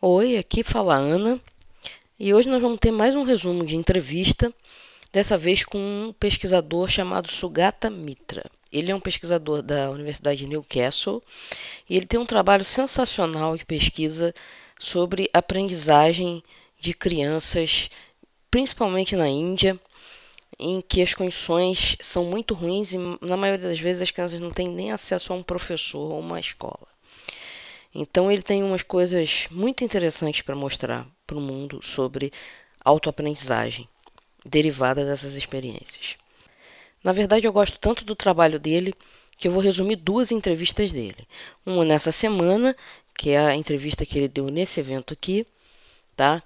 Oi, aqui fala a Ana e hoje nós vamos ter mais um resumo de entrevista, dessa vez com um pesquisador chamado Sugata Mitra. Ele é um pesquisador da Universidade de Newcastle e ele tem um trabalho sensacional de pesquisa sobre aprendizagem de crianças, principalmente na Índia, em que as condições são muito ruins e na maioria das vezes as crianças não têm nem acesso a um professor ou uma escola. Então ele tem umas coisas muito interessantes para mostrar para o mundo sobre autoaprendizagem derivada dessas experiências. Na verdade, eu gosto tanto do trabalho dele que eu vou resumir duas entrevistas dele. Uma nessa semana, que é a entrevista que ele deu nesse evento aqui, tá?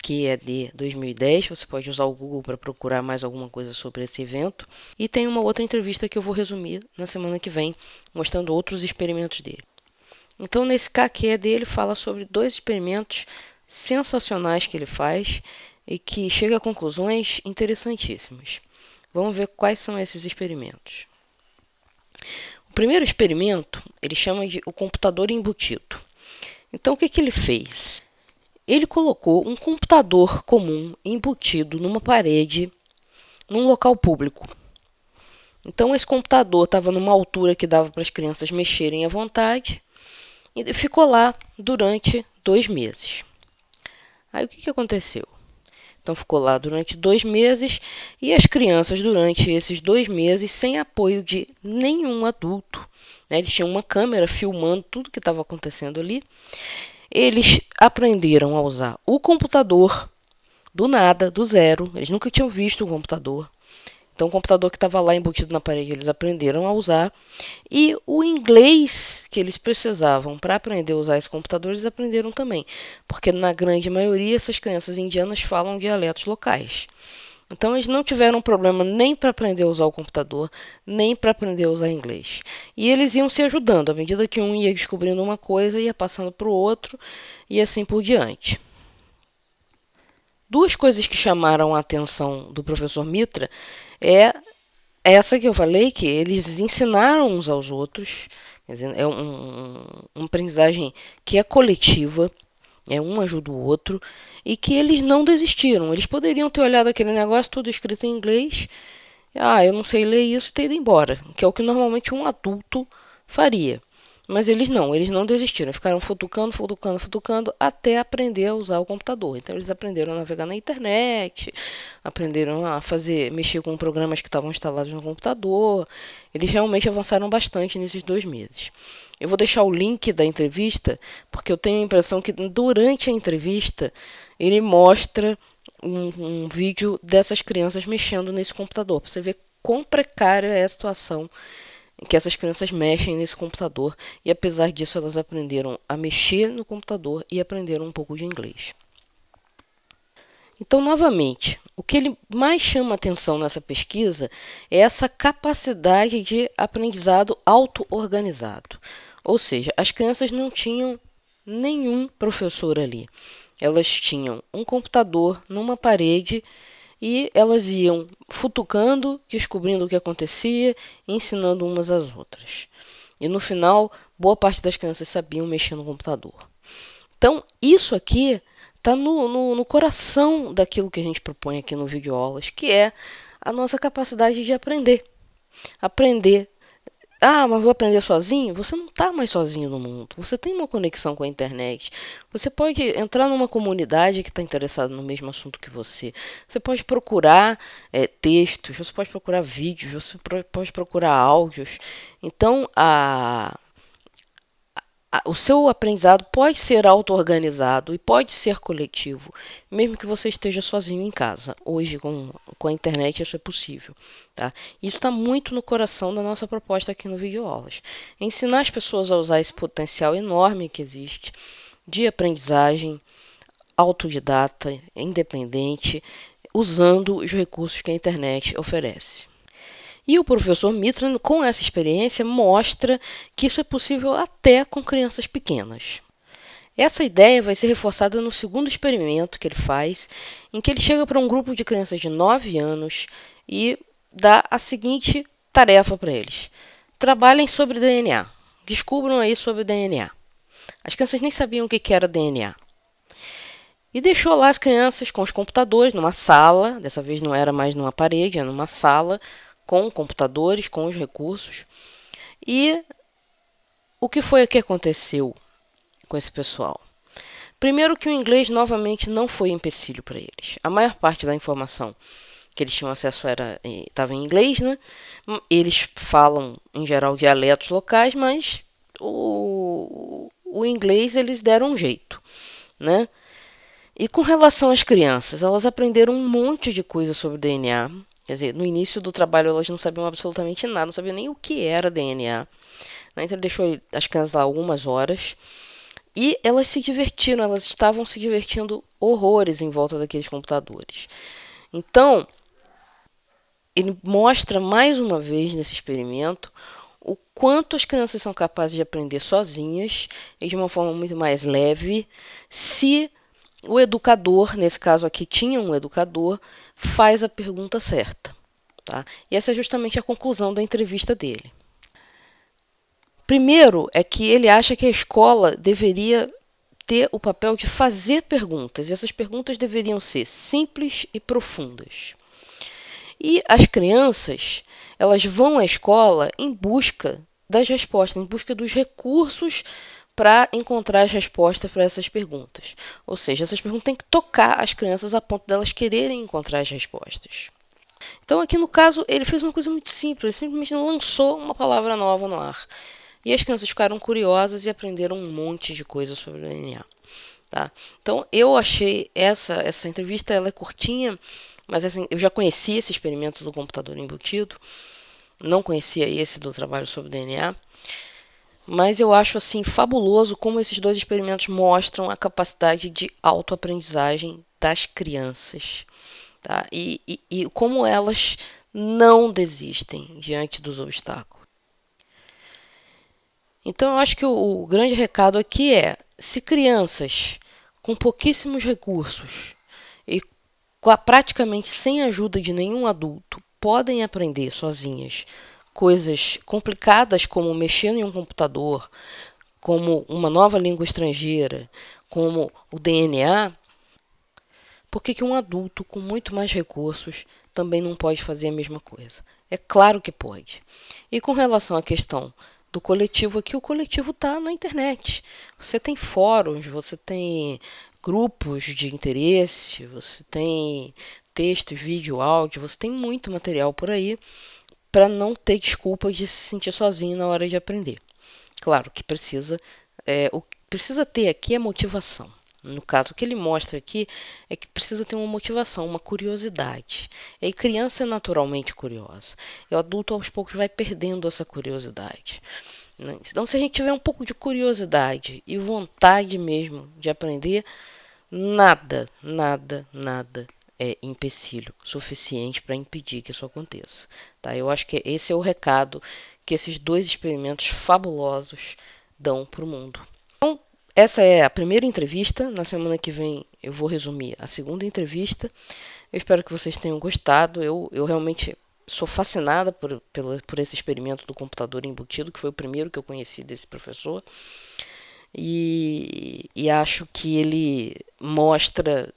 KQED 2010. Você pode usar o Google para procurar mais alguma coisa sobre esse evento. E tem uma outra entrevista que eu vou resumir na semana que vem, mostrando outros experimentos dele. Então, nesse KQED ele fala sobre dois experimentos sensacionais que ele faz e que chega a conclusões interessantíssimas. Vamos ver quais são esses experimentos. O primeiro experimento ele chama de o computador embutido. Então, o que ele fez? Ele colocou um computador comum embutido numa parede, num local público. Então, esse computador estava numa altura que dava para as crianças mexerem à vontade e ficou lá durante 2 meses. Aí, o que aconteceu? Então ficou lá durante 2 meses e as crianças durante esses 2 meses sem apoio de nenhum adulto, né? Eles tinham uma câmera filmando tudo que estava acontecendo ali. Eles aprenderam a usar o computador do nada, do zero. Eles nunca tinham visto um computador. Então o computador que estava lá embutido na parede eles aprenderam a usar. E o inglês que eles precisavam para aprender a usar esse computador, eles aprenderam também. Porque na grande maioria essas crianças indianas falam dialetos locais. Então eles não tiveram problema nem para aprender a usar o computador, nem para aprender a usar inglês. E eles iam se ajudando, à medida que um ia descobrindo uma coisa, ia passando para o outro e assim por diante. Duas coisas que chamaram a atenção do professor Mitra é essa que eu falei, que eles ensinaram uns aos outros, quer dizer, é uma aprendizagem que é coletiva, um ajuda o outro, e que eles não desistiram. Eles poderiam ter olhado aquele negócio tudo escrito em inglês, eu não sei ler isso e ter ido embora, que é o que normalmente um adulto faria. Mas eles não desistiram, ficaram futucando, futucando, futucando até aprender a usar o computador. Então eles aprenderam a navegar na internet, aprenderam a mexer com programas que estavam instalados no computador. Eles realmente avançaram bastante nesses 2 meses. Eu vou deixar o link da entrevista, porque eu tenho a impressão que durante a entrevista ele mostra um vídeo dessas crianças mexendo nesse computador, para você ver quão precária é a situação que essas crianças mexem nesse computador e apesar disso elas aprenderam a mexer no computador e aprenderam um pouco de inglês. Então, novamente, o que ele mais chama atenção nessa pesquisa é essa capacidade de aprendizado auto-organizado. Ou seja, as crianças não tinham nenhum professor ali. Elas tinham um computador numa parede e elas iam futucando, descobrindo o que acontecia, ensinando umas às outras. E no final, boa parte das crianças sabiam mexer no computador. Então, isso aqui está no coração daquilo que a gente propõe aqui no Videoaulas, que é a nossa capacidade de aprender. Aprender. Mas vou aprender sozinho? Você não está mais sozinho no mundo. Você tem uma conexão com a internet. Você pode entrar numa comunidade que está interessada no mesmo assunto que você. Você pode procurar textos, você pode procurar vídeos, você pode procurar áudios. Então, o seu aprendizado pode ser auto-organizado e pode ser coletivo, mesmo que você esteja sozinho em casa. Hoje, com a internet, isso é possível. Tá? Isso está muito no coração da nossa proposta aqui no Videoaulas. Ensinar as pessoas a usar esse potencial enorme que existe de aprendizagem autodidata, independente, usando os recursos que a internet oferece. E o professor Mitra, com essa experiência, mostra que isso é possível até com crianças pequenas. Essa ideia vai ser reforçada no segundo experimento que ele faz, em que ele chega para um grupo de crianças de 9 anos e dá a seguinte tarefa para eles: trabalhem sobre DNA, descubram aí sobre DNA. As crianças nem sabiam o que era DNA. E deixou lá as crianças com os computadores numa sala, dessa vez não era mais numa parede, era numa sala, com computadores, com os recursos. E o que foi que aconteceu com esse pessoal? Primeiro que o inglês novamente não foi empecilho para eles. A maior parte da informação que eles tinham acesso estava em inglês, né? Eles falam, em geral, dialetos locais, mas o inglês eles deram um jeito, né? E com relação às crianças, elas aprenderam um monte de coisa sobre DNA. Quer dizer, no início do trabalho elas não sabiam absolutamente nada, não sabiam nem o que era DNA. Né? Então ele deixou as crianças lá algumas horas. E elas se divertiram, elas estavam se divertindo horrores em volta daqueles computadores. Então, ele mostra mais uma vez nesse experimento o quanto as crianças são capazes de aprender sozinhas e de uma forma muito mais leve, se o educador, nesse caso aqui tinha um educador, faz a pergunta certa. Tá? E essa é justamente a conclusão da entrevista dele. Primeiro é que ele acha que a escola deveria ter o papel de fazer perguntas, e essas perguntas deveriam ser simples e profundas. E as crianças, elas vão à escola em busca das respostas, em busca dos recursos para encontrar as respostas para essas perguntas. Ou seja, essas perguntas têm que tocar as crianças a ponto delas quererem encontrar as respostas. Então, aqui no caso, ele fez uma coisa muito simples, ele simplesmente lançou uma palavra nova no ar. E as crianças ficaram curiosas e aprenderam um monte de coisa sobre o DNA. Tá? Então, eu achei essa entrevista, ela é curtinha, mas assim, eu já conhecia esse experimento do computador embutido, não conhecia esse do trabalho sobre DNA, mas eu acho assim fabuloso como esses dois experimentos mostram a capacidade de autoaprendizagem das crianças. Tá? E como elas não desistem diante dos obstáculos. Então, eu acho que o grande recado aqui é: se crianças com pouquíssimos recursos e praticamente sem ajuda de nenhum adulto podem aprender sozinhas coisas complicadas como mexer em um computador, como uma nova língua estrangeira, como o DNA, por que um adulto com muito mais recursos também não pode fazer a mesma coisa? É claro que pode. E com relação à questão do coletivo aqui, o coletivo está na internet. Você tem fóruns, você tem grupos de interesse, você tem textos, vídeo, áudio, você tem muito material por aí para não ter desculpa de se sentir sozinho na hora de aprender. Claro que o que precisa ter aqui é motivação. No caso, o que ele mostra aqui é que precisa ter uma motivação, uma curiosidade. E a criança é naturalmente curiosa. E o adulto, aos poucos, vai perdendo essa curiosidade. Então, se a gente tiver um pouco de curiosidade e vontade mesmo de aprender, nada é empecilho suficiente para impedir que isso aconteça. Tá? Eu acho que esse é o recado que esses dois experimentos fabulosos dão para o mundo. Então, essa é a primeira entrevista. Na semana que vem eu vou resumir a segunda entrevista. Eu espero que vocês tenham gostado. Eu realmente sou fascinada por esse experimento do computador embutido, que foi o primeiro que eu conheci desse professor. E acho que ele mostra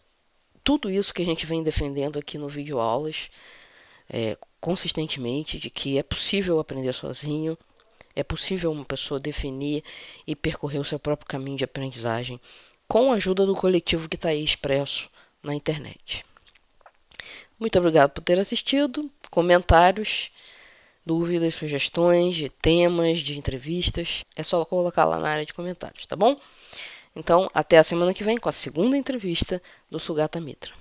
tudo isso que a gente vem defendendo aqui no vídeo aulas, consistentemente, de que é possível aprender sozinho, é possível uma pessoa definir e percorrer o seu próprio caminho de aprendizagem com a ajuda do coletivo que está aí expresso na internet. Muito obrigado por ter assistido. Comentários, dúvidas, sugestões de temas, de entrevistas, é só colocar lá na área de comentários, tá bom? Então, até a semana que vem com a segunda entrevista do Sugata Mitra.